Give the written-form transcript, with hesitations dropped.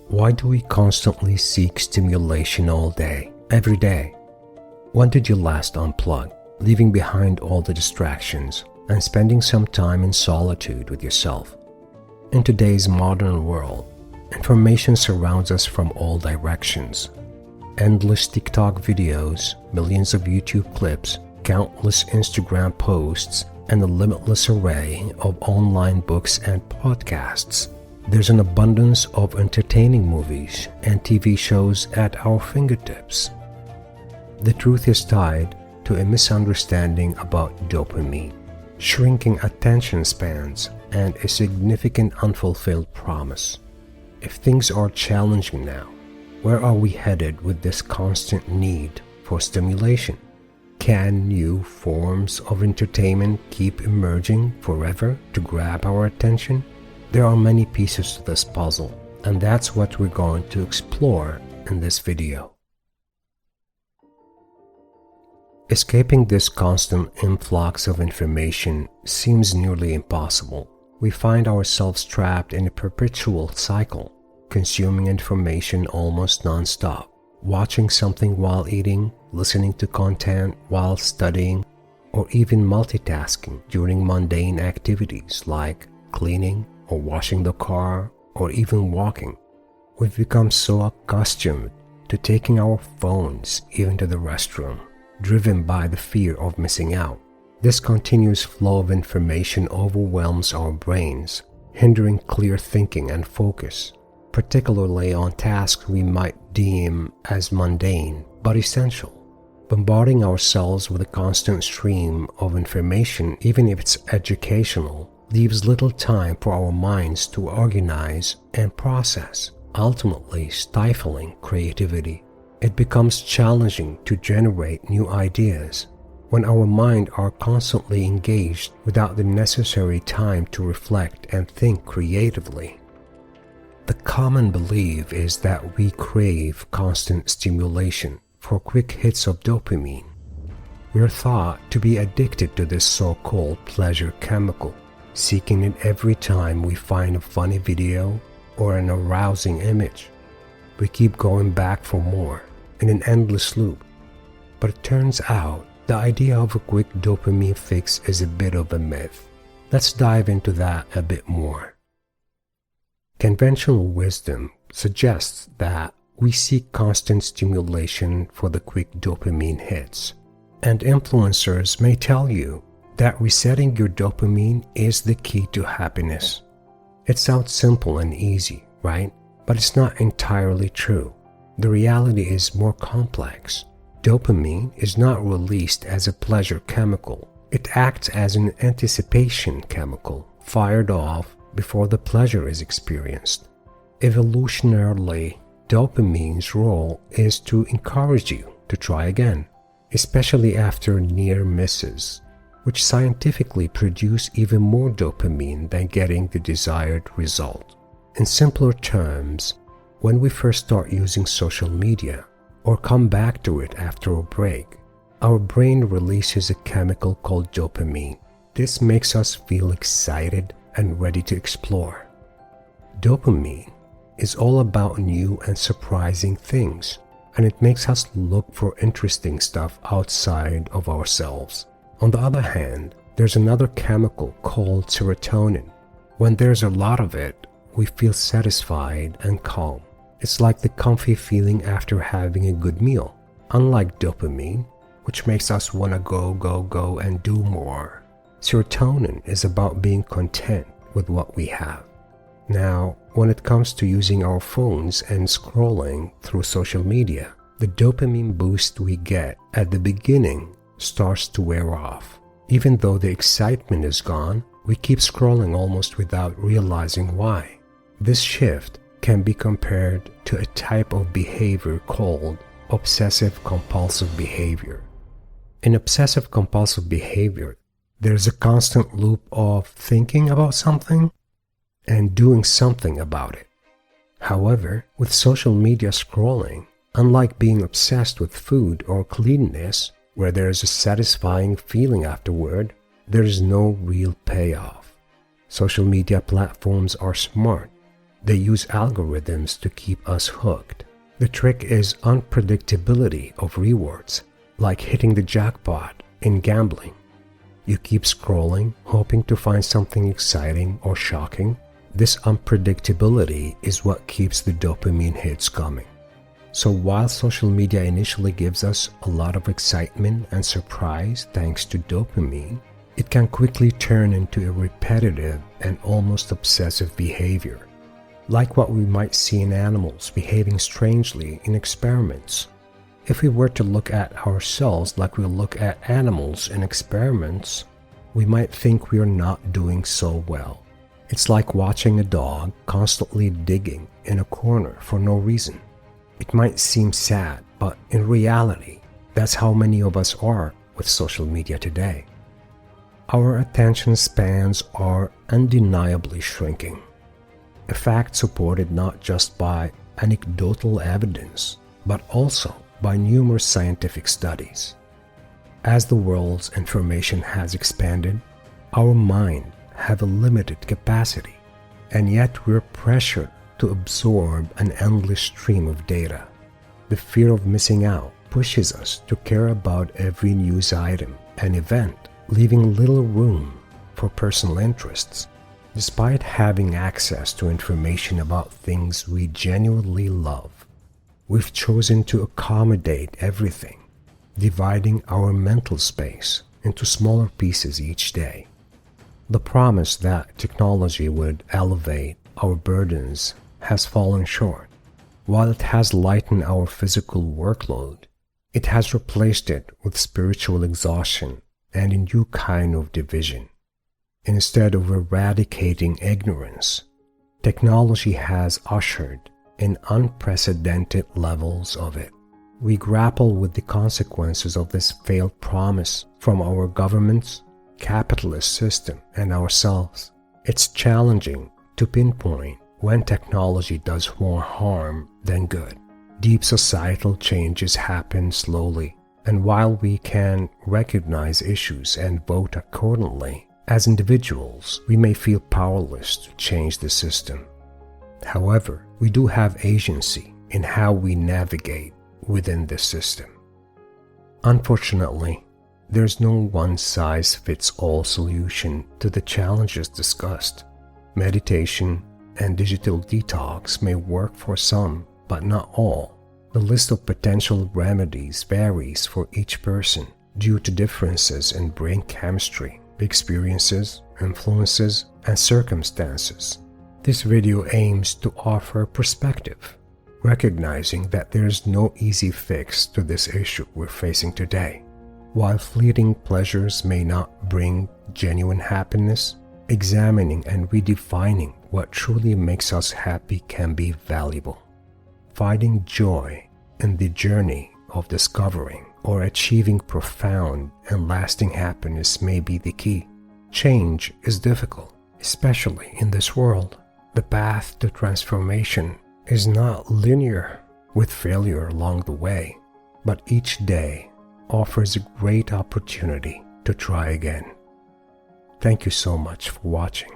Why do we constantly seek stimulation all day, every day? When did you last unplug, leaving behind all the distractions and spending some time in solitude with yourself? In today's modern world, information surrounds us from all directions. Endless TikTok videos, millions of YouTube clips, countless Instagram posts, and a limitless array of online books and podcasts. There's an abundance of entertaining movies and TV shows at our fingertips. The truth is tied to a misunderstanding about dopamine, shrinking attention spans, and a significant unfulfilled promise. If things are challenging now, where are we headed with this constant need for stimulation? Can new forms of entertainment keep emerging forever to grab our attention? There are many pieces to this puzzle, and that's what we're going to explore in this video. Escaping this constant influx of information seems nearly impossible. We find ourselves trapped in a perpetual cycle, consuming information almost non-stop, watching something while eating, listening to content while studying, or even multitasking during mundane activities like cleaning or washing the car or even walking. We've become so accustomed to taking our phones even to the restroom, driven by the fear of missing out. This continuous flow of information overwhelms our brains, hindering clear thinking and focus, particularly on tasks we might deem as mundane but essential. Bombarding ourselves with a constant stream of information, even if it's educational, leaves little time for our minds to organize and process, ultimately stifling creativity. It becomes challenging to generate new ideas when our minds are constantly engaged without the necessary time to reflect and think creatively. The common belief is that we crave constant stimulation for quick hits of dopamine. We are thought to be addicted to this so-called pleasure chemical, seeking it every time we find a funny video or an arousing image. We keep going back for more in an endless loop. But it turns out the idea of a quick dopamine fix is a bit of a myth. Let's dive into that a bit more. Conventional wisdom suggests that we seek constant stimulation for the quick dopamine hits, and influencers may tell you that resetting your dopamine is the key to happiness. It sounds simple and easy, right? But it's not entirely true. The reality is more complex. Dopamine is not released as a pleasure chemical. It acts as an anticipation chemical, fired off before the pleasure is experienced. Evolutionarily, dopamine's role is to encourage you to try again, especially after near misses, which scientifically produce even more dopamine than getting the desired result. In simpler terms, when we first start using social media or come back to it after a break, our brain releases a chemical called dopamine. This makes us feel excited and ready to explore. Dopamine is all about new and surprising things, and it makes us look for interesting stuff outside of ourselves. On the other hand, there's another chemical called serotonin. When there's a lot of it, we feel satisfied and calm. It's like the comfy feeling after having a good meal. Unlike dopamine, which makes us want to go and do more, serotonin is about being content with what we have. Now, when it comes to using our phones and scrolling through social media, the dopamine boost we get at the beginning starts to wear off. Even though the excitement is gone, we keep scrolling almost without realizing why. This shift can be compared to a type of behavior called obsessive-compulsive behavior. In obsessive-compulsive behavior, there's a constant loop of thinking about something and doing something about it. However, with social media scrolling, unlike being obsessed with food or cleanliness, where there is a satisfying feeling afterward, there is no real payoff. Social media platforms are smart. They use algorithms to keep us hooked. The trick is unpredictability of rewards, like hitting the jackpot in gambling. You keep scrolling, hoping to find something exciting or shocking. This unpredictability is what keeps the dopamine hits coming. So while social media initially gives us a lot of excitement and surprise thanks to dopamine, it can quickly turn into a repetitive and almost obsessive behavior, like what we might see in animals behaving strangely in experiments. If we were to look at ourselves like we look at animals in experiments, we might think we are not doing so well. It's like watching a dog constantly digging in a corner for no reason. It might seem sad, but in reality, that's how many of us are with social media today. Our attention spans are undeniably shrinking, a fact supported not just by anecdotal evidence, but also by numerous scientific studies. As the world's information has expanded, our mind have a limited capacity, and yet we're pressured to absorb an endless stream of data. The fear of missing out pushes us to care about every news item and event, leaving little room for personal interests. Despite having access to information about things we genuinely love, we've chosen to accommodate everything, dividing our mental space into smaller pieces each day. The promise that technology would elevate our burdens has fallen short. While it has lightened our physical workload, it has replaced it with spiritual exhaustion and a new kind of division. Instead of eradicating ignorance, technology has ushered in unprecedented levels of it. We grapple with the consequences of this failed promise from our governments, capitalist system, and ourselves. It's challenging to pinpoint when technology does more harm than good. Deep societal changes happen slowly, and while we can recognize issues and vote accordingly, as individuals, we may feel powerless to change the system. However, we do have agency in how we navigate within this system. Unfortunately, there's no one-size-fits-all solution to the challenges discussed. Meditation and digital detox may work for some, but not all. The list of potential remedies varies for each person due to differences in brain chemistry, experiences, influences, and circumstances. This video aims to offer perspective, recognizing that there's no easy fix to this issue we're facing today. While fleeting pleasures may not bring genuine happiness, examining and redefining what truly makes us happy can be valuable. Finding joy in the journey of discovering or achieving profound and lasting happiness may be the key. Change is difficult, especially in this world. The path to transformation is not linear, with failure along the way, but each day offers a great opportunity to try again. Thank you so much for watching.